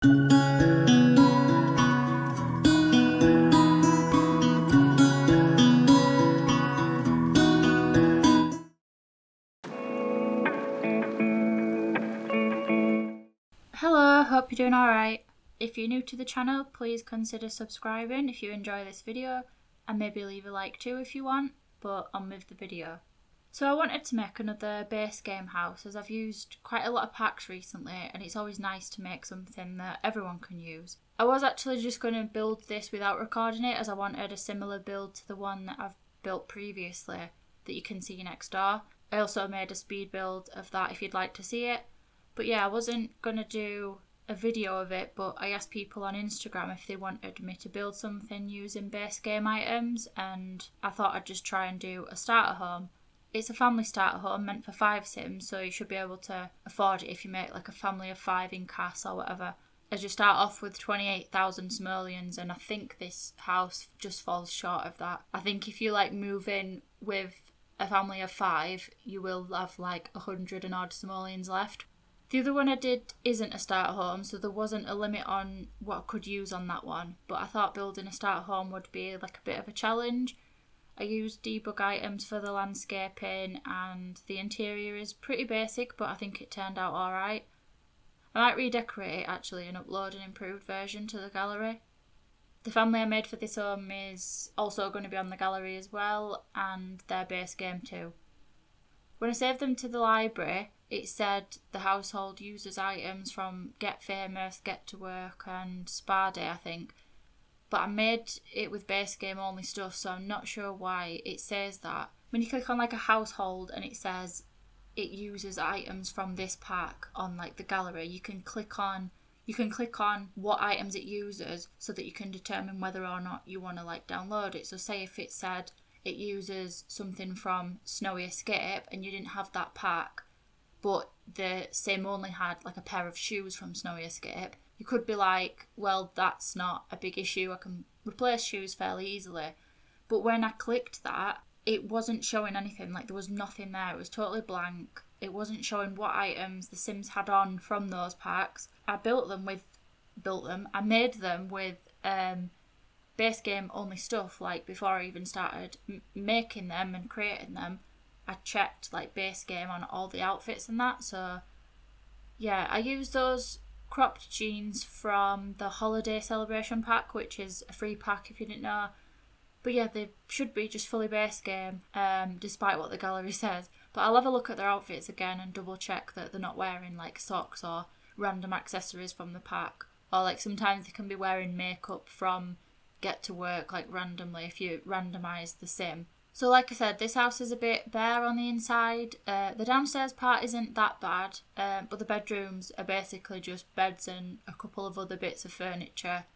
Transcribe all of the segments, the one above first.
Hello, hope you're doing alright. If you're new to the channel, please consider subscribing if you enjoy this video, and maybe leave a like too if you want, but on with the video. So I wanted to make another base game house, as I've used quite a lot of packs recently, and it's always nice to make something that everyone can use. I was actually just going to build this without recording it, as I wanted a similar build to the one that I've built previously that you can see next door. I also made a speed build of that if you'd like to see it. But yeah, I wasn't going to do a video of it, but I asked people on Instagram if they wanted me to build something using base game items, and I thought I'd just try and do a starter home. It's a family starter home meant for 5 sims, so you should be able to afford it if you make like a family of 5 in CAS or whatever. As you start off with 28,000 simoleons, and I think this house just falls short of that. I think if you like move in with a family of 5, you will have like 100 and odd simoleons left. The other one I did isn't a starter home, so there wasn't a limit on what I could use on that one, but I thought building a starter home would be like a bit of a challenge. I used debug items for the landscaping, and the interior is pretty basic, but I think it turned out alright. I might redecorate it actually and upload an improved version to the gallery. The family I made for this home is also going to be on the gallery as well, and their base game too. When I saved them to the library, it said the household uses items from Get Famous, Get to Work and Spa Day, I think. But I made it with base game only stuff, so I'm not sure why it says that. When you click on like a household and it says it uses items from this pack on like the gallery, you can click on what items it uses so that you can determine whether or not you want to like download it. So say if it said it uses something from Snowy Escape and you didn't have that pack, but the sim only had like a pair of shoes from Snowy Escape, you could be like, well, that's not a big issue, I can replace shoes fairly easily. But when I clicked that, it wasn't showing anything, like there was nothing there, it was totally blank. It wasn't showing what items the sims had on from those packs. I I made them with base game only stuff, like before I even started making them and creating them. I checked like base game on all the outfits and that, so yeah, I used those cropped jeans from the holiday celebration pack, which is a free pack if you didn't know. But yeah, they should be just fully base game, despite what the gallery says. But I'll have a look at their outfits again and double check that they're not wearing like socks or random accessories from the pack, or like sometimes they can be wearing makeup from Get to Work like randomly if you randomise the sim. So like I said, this house is a bit bare on the inside. The downstairs part isn't that bad, but the bedrooms are basically just beds and a couple of other bits of furniture.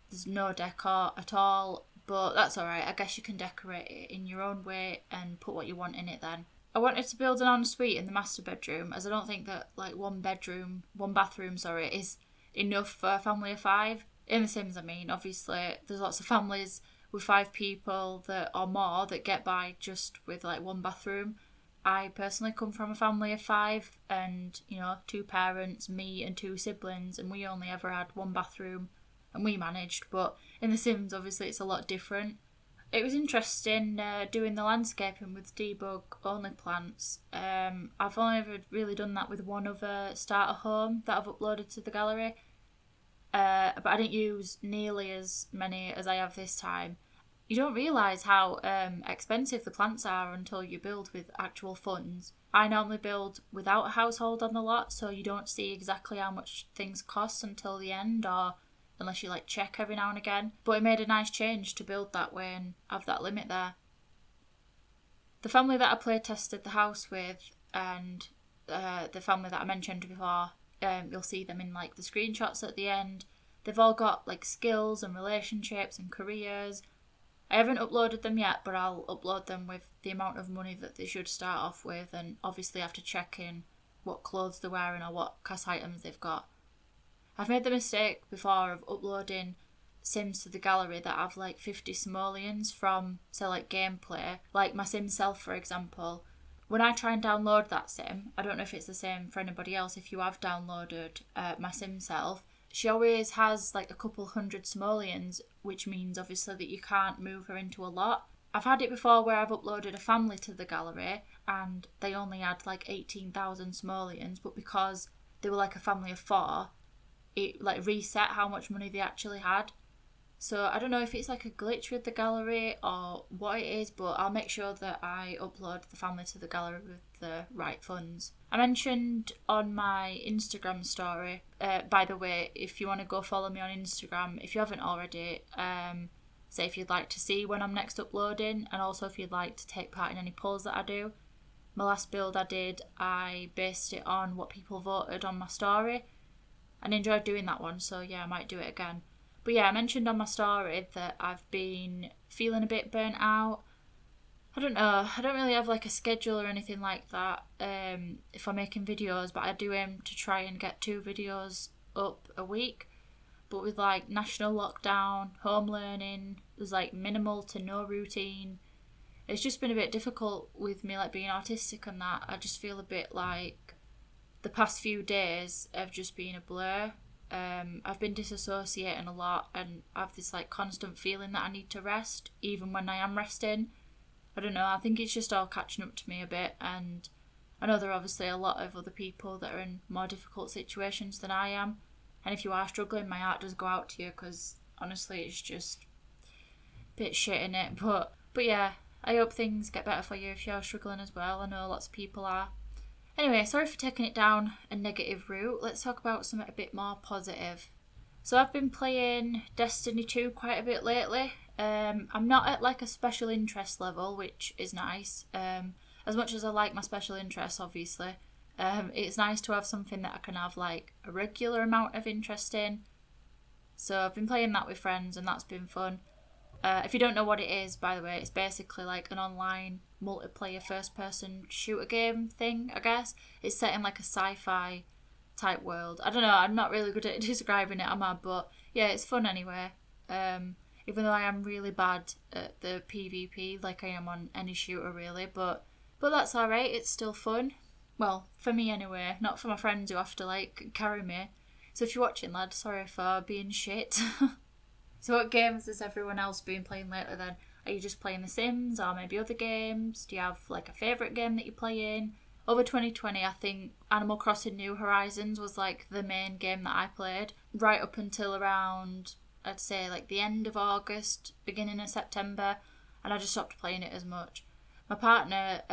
There's no decor at all, but that's alright. I guess you can decorate it in your own way and put what you want in it then. I wanted to build an ensuite in the master bedroom, as I don't think that like one bathroom, is enough for a family of 5. In The Sims, I mean, obviously there's lots of families with 5 people that or more that get by just with like one bathroom. I personally come from a family of 5 and, 2 parents, me and 2 siblings, and we only ever had one bathroom and we managed. But in The Sims, obviously it's a lot different. It was interesting doing the landscaping with debug only plants. I've only ever really done that with one other starter home that I've uploaded to the gallery. But I didn't use nearly as many as I have this time. You don't realise how expensive the plants are until you build with actual funds. I normally build without a household on the lot, so you don't see exactly how much things cost until the end, or unless you like check every now and again. But it made a nice change to build that way and have that limit there. The family that I play tested the house with, and the family that I mentioned before, you'll see them in like the screenshots at the end. They've all got like skills and relationships and careers. I haven't uploaded them yet, but I'll upload them with the amount of money that they should start off with, and obviously have to check in what clothes they're wearing or what CAS items they've got. I've made the mistake before of uploading Sims to the gallery that have like 50 simoleons from, say, like gameplay, like my Sim Self for example. When I try and download that sim, I don't know if it's the same for anybody else if you have downloaded my Sim Self, she always has like a couple hundred simoleons, which means obviously that you can't move her into a lot. I've had it before where I've uploaded a family to the gallery and they only had like 18,000 simoleons, but because they were like a family of 4, it like reset how much money they actually had. So I don't know if it's like a glitch with the gallery or what it is, but I'll make sure that I upload the family to the gallery with the right funds. I mentioned on my Instagram story, by the way, if you want to go follow me on Instagram, if you haven't already, say if you'd like to see when I'm next uploading, and also if you'd like to take part in any polls that I do. My last build I did, I based it on what people voted on my story and enjoyed doing that one, so yeah, I might do it again. But yeah, I mentioned on my story that I've been feeling a bit burnt out. I don't know, I don't really have like a schedule or anything like that if I'm making videos, but I do aim to try and get 2 videos up a week. But with like national lockdown, home learning, there's like minimal to no routine. It's just been a bit difficult with me like being autistic and that. I just feel a bit like the past few days have just been a blur. I've been disassociating a lot and I have this like constant feeling that I need to rest even when I am resting. I don't know, I think it's just all catching up to me a bit, and I know there are obviously a lot of other people that are in more difficult situations than I am, and if you are struggling, my heart does go out to you because honestly it's just a bit shit in it, but yeah, I hope things get better for you if you're struggling as well. I know lots of people are. Anyway, sorry for taking it down a negative route. Let's talk about something a bit more positive. So I've been playing Destiny 2 quite a bit lately. I'm not at like a special interest level, which is nice. As much as I like my special interests, obviously, it's nice to have something that I can have like a regular amount of interest in. So I've been playing that with friends and that's been fun. If you don't know what it is, by the way, it's basically like an online multiplayer first-person shooter game thing, I guess. It's set in like a sci-fi type world. I don't know, I'm not really good at describing it, am I? But yeah, it's fun anyway. Even though I am really bad at the PvP, like I am on any shooter really, but that's alright, it's still fun. Well, for me anyway, not for my friends who have to like carry me. So if you're watching, lad, sorry for being shit. So what games has everyone else been playing lately then? Are you just playing The Sims or maybe other games? Do you have like a favourite game that you're playing? Over 2020, I think Animal Crossing New Horizons was like the main game that I played. Right up until around, I'd say like the end of August, beginning of September. And I just stopped playing it as much. My partner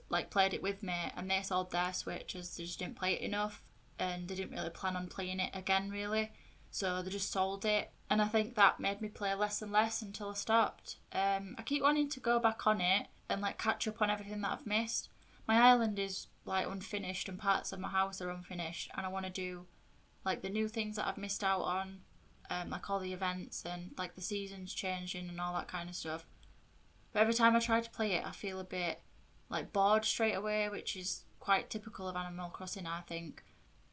like played it with me and they sold their Switch as they just didn't play it enough. And they didn't really plan on playing it again really. So they just sold it. And I think that made me play less and less until I stopped. I keep wanting to go back on it and like catch up on everything that I've missed. My island is like unfinished and parts of my house are unfinished, and I want to do like the new things that I've missed out on, like all the events and like the seasons changing and all that kind of stuff. But every time I try to play it, I feel a bit like bored straight away, which is quite typical of Animal Crossing, I think.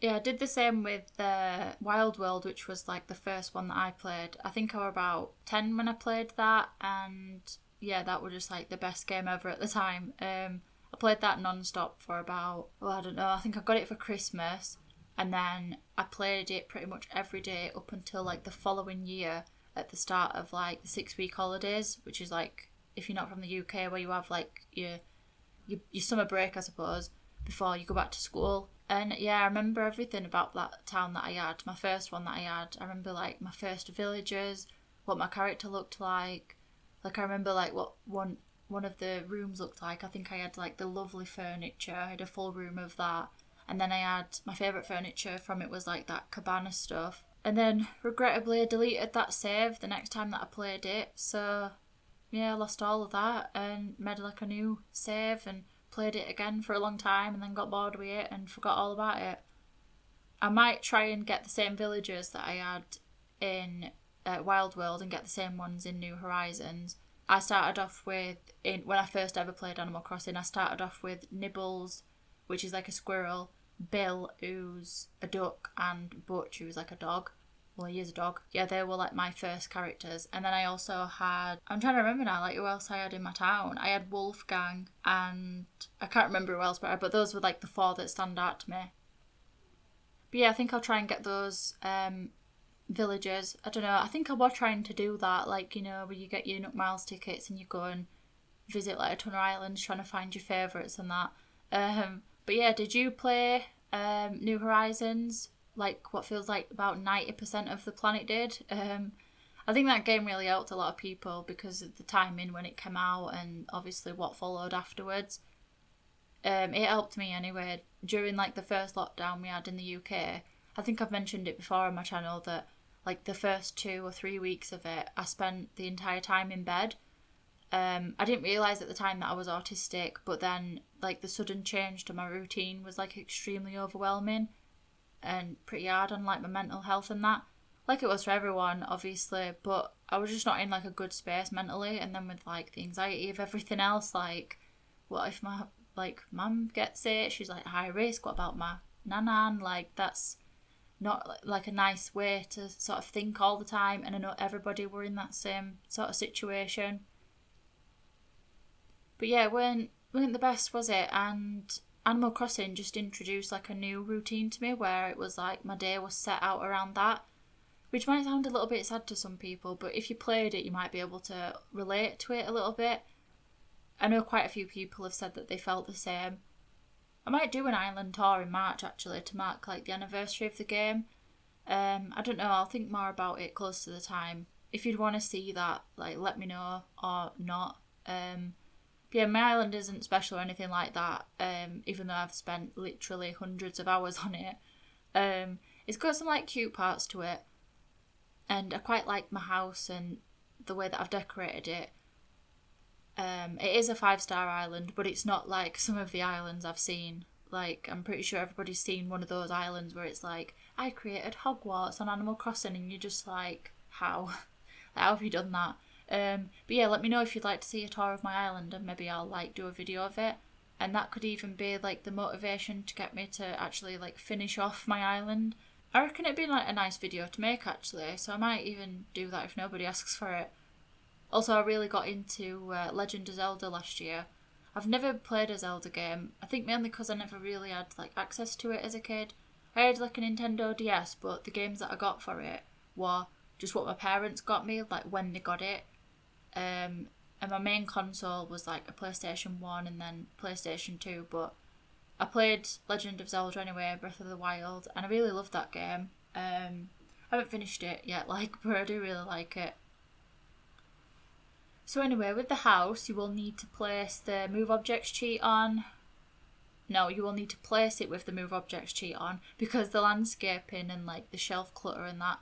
Yeah, I did the same with the Wild World, which was like the first one that I played. I think I was about 10 when I played that, and yeah, that was just like the best game ever at the time. I played that non-stop for about, I don't know, I think I got it for Christmas, and then I played it pretty much every day up until like the following year at the start of like the 6-week holidays, which is like, if you're not from the UK, where you have like your summer break, I suppose, before you go back to school. And yeah, I remember everything about that town that I had, my first one that I had. I remember like my first villagers, what my character looked like. Like I remember like what one of the rooms looked like. I think I had like the lovely furniture. I had a full room of that. And then I had my favourite furniture from it was like that cabana stuff. And then regrettably I deleted that save the next time that I played it. So yeah, I lost all of that and made like a new save and played it again for a long time and then got bored with it and forgot all about it. I might try and get the same villagers that I had in Wild World and get the same ones in New Horizons. I started off with, when I first ever played Animal Crossing, I started off with Nibbles, which is like a squirrel, Bill, who's a duck, and Butch, who's like a dog. Well, he is a dog. Yeah, they were like my first characters. And then I also had, I'm trying to remember now, like who else I had in my town. I had Wolfgang and I can't remember who else, but those were like the 4 that stand out to me. But yeah, I think I'll try and get those villages. I don't know, I think I was trying to do that, like, you know, where you get your Nook Miles tickets and you go and visit like a ton of islands trying to find your favourites and that. But yeah, did you play New Horizons? Like what feels like about 90% of the planet did. I think that game really helped a lot of people because of the timing when it came out and obviously what followed afterwards. It helped me anyway. During like the first lockdown we had in the UK, I think I've mentioned it before on my channel that like the first 2 or 3 weeks of it, I spent the entire time in bed. I didn't realise at the time that I was autistic, but then like the sudden change to my routine was like extremely overwhelming and pretty hard on like my mental health and that. Like it was for everyone, obviously, but I was just not in like a good space mentally. And then with like the anxiety of everything else, like what if my like mum gets it? She's like high risk. What about my nanan? Like that's not like a nice way to sort of think all the time. And I know everybody were in that same sort of situation. But yeah, it weren't the best, was it? And Animal Crossing just introduced like a new routine to me where it was like my day was set out around that, which might sound a little bit sad to some people, but if you played it, you might be able to relate to it a little bit. I know quite a few people have said that they felt the same. I might do an island tour in March actually to mark like the anniversary of the game. I don't know, I'll think more about it close to the time. If you'd want to see that, like let me know or not. Yeah, my island isn't special or anything like that, even though I've spent literally hundreds of hours on it. It's got some like cute parts to it, and I quite like my house and the way that I've decorated it. It is a 5-star island, but it's not like some of the islands I've seen. Like, I'm pretty sure everybody's seen one of those islands where it's like, I created Hogwarts on Animal Crossing, and you're just like, how? How have you done that? But yeah, let me know if you'd like to see a tour of my island and maybe I'll like do a video of it, and that could even be like the motivation to get me to actually like finish off my island. I reckon it'd be like a nice video to make actually, so I might even do that if nobody asks for it. Also, I really got into Legend of Zelda last year. I've never played a Zelda game, I think mainly because I never really had like access to it as a kid. I had like a Nintendo DS, but the games that I got for it were just what my parents got me, like when they got it. And my main console was like a PlayStation 1 and then PlayStation 2, but I played Legend of Zelda anyway, Breath of the Wild, and I really loved that game. I haven't finished it yet, like, but I do really like it. So anyway, with the house, you will need to place the Move Objects cheat on. No, you will need to place it with the Move Objects cheat on, because the landscaping and like the shelf clutter and that,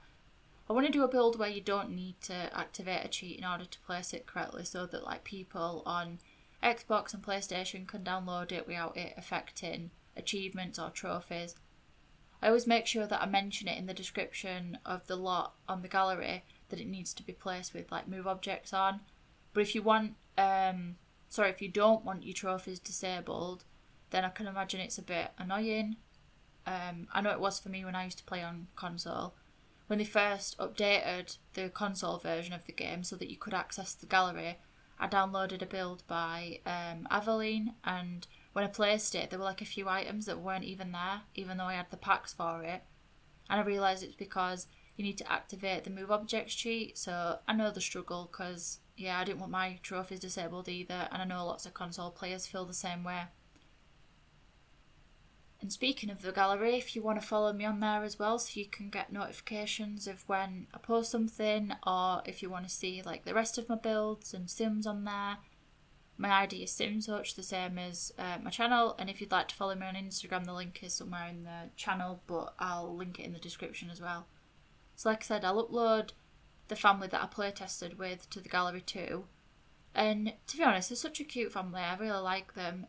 I want to do a build where you don't need to activate a cheat in order to place it correctly, so that like people on Xbox and PlayStation can download it without it affecting achievements or trophies. I always make sure that I mention it in the description of the lot on the gallery that it needs to be placed with like Move Objects on. But if you want, if you don't want your trophies disabled, then I can imagine it's a bit annoying. I know it was for me when I used to play on console. When they first updated the console version of the game so that you could access the gallery, I downloaded a build by Aveline, and when I placed it, there were like a few items that weren't even there, even though I had the packs for it. And I realised it's because you need to activate the Move Objects cheat, so I know the struggle because, yeah, I didn't want my trophies disabled either, and I know lots of console players feel the same way. And speaking of the gallery, if you want to follow me on there as well so you can get notifications of when I post something, or if you want to see like the rest of my builds and sims on there, my ID is simsuch, the same as my channel. And if you'd like to follow me on Instagram, the link is somewhere in the channel, but I'll link it in the description as well. So like I said, I'll upload the family that I play tested with to the gallery too. And to be honest, they're such a cute family, I really like them.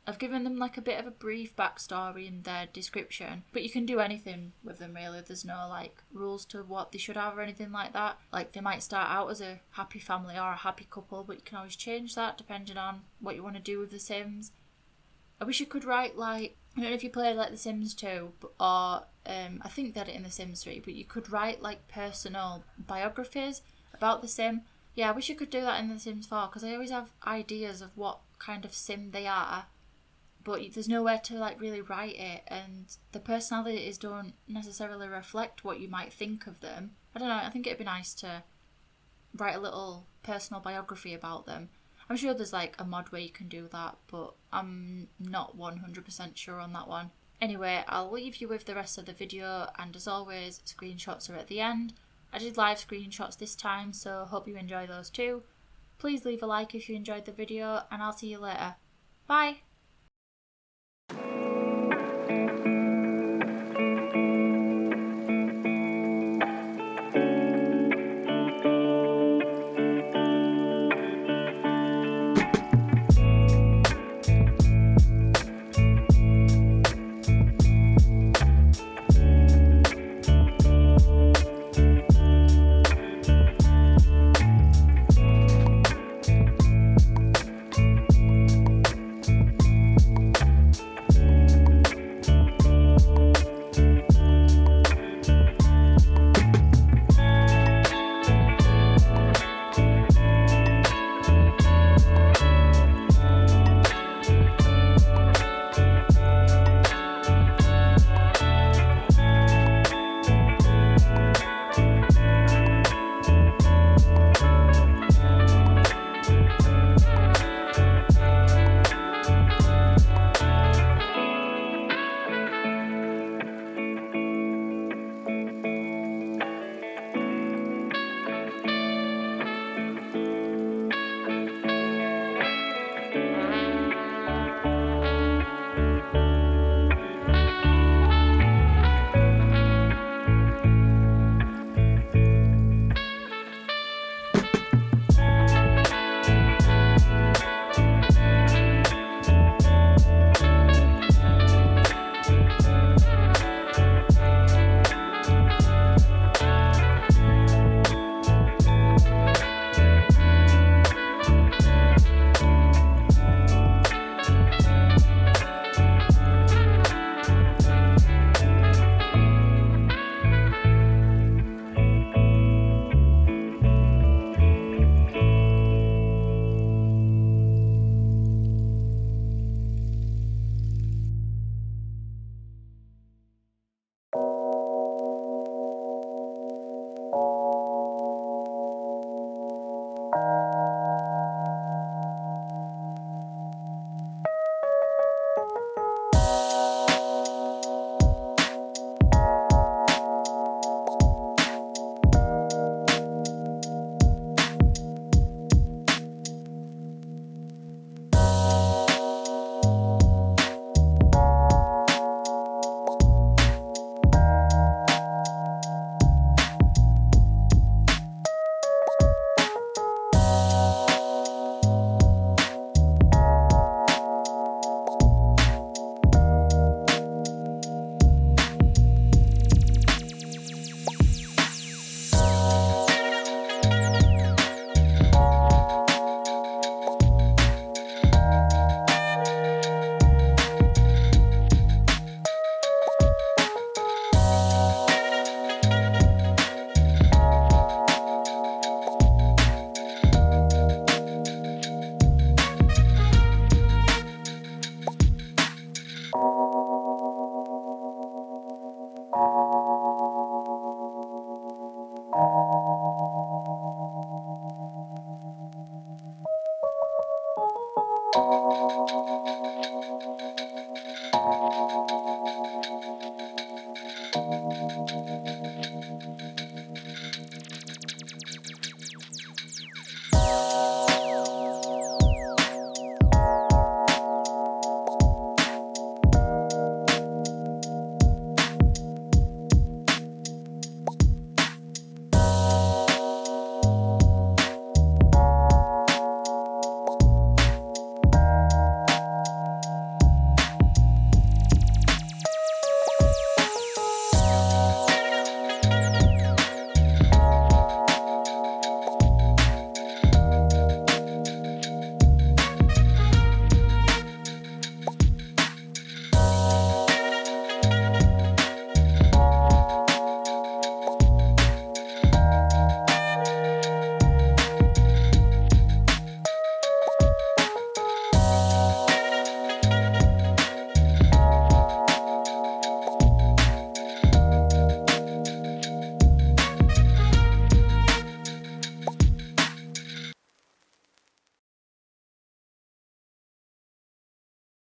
I've given them like a bit of a brief backstory in their description, but you can do anything with them really. There's no like rules to what they should have or anything like that. Like they might start out as a happy family or a happy couple, but you can always change that depending on what you want to do with the Sims. I wish you could write like, I don't know if you played like The Sims 2 or I think they had it in The Sims 3, but you could write like personal biographies about the Sim. Yeah, I wish you could do that in The Sims 4 because I always have ideas of what kind of sim they are, but there's nowhere to like really write it, and the personalities don't necessarily reflect what you might think of them. I don't know, I think it'd be nice to write a little personal biography about them. I'm sure there's like a mod where you can do that, but I'm not 100% sure on that one. Anyway, I'll leave you with the rest of the video, and as always, screenshots are at the end. I did live screenshots this time, so hope you enjoy those too. Please leave a like if you enjoyed the video, and I'll see you later. Bye!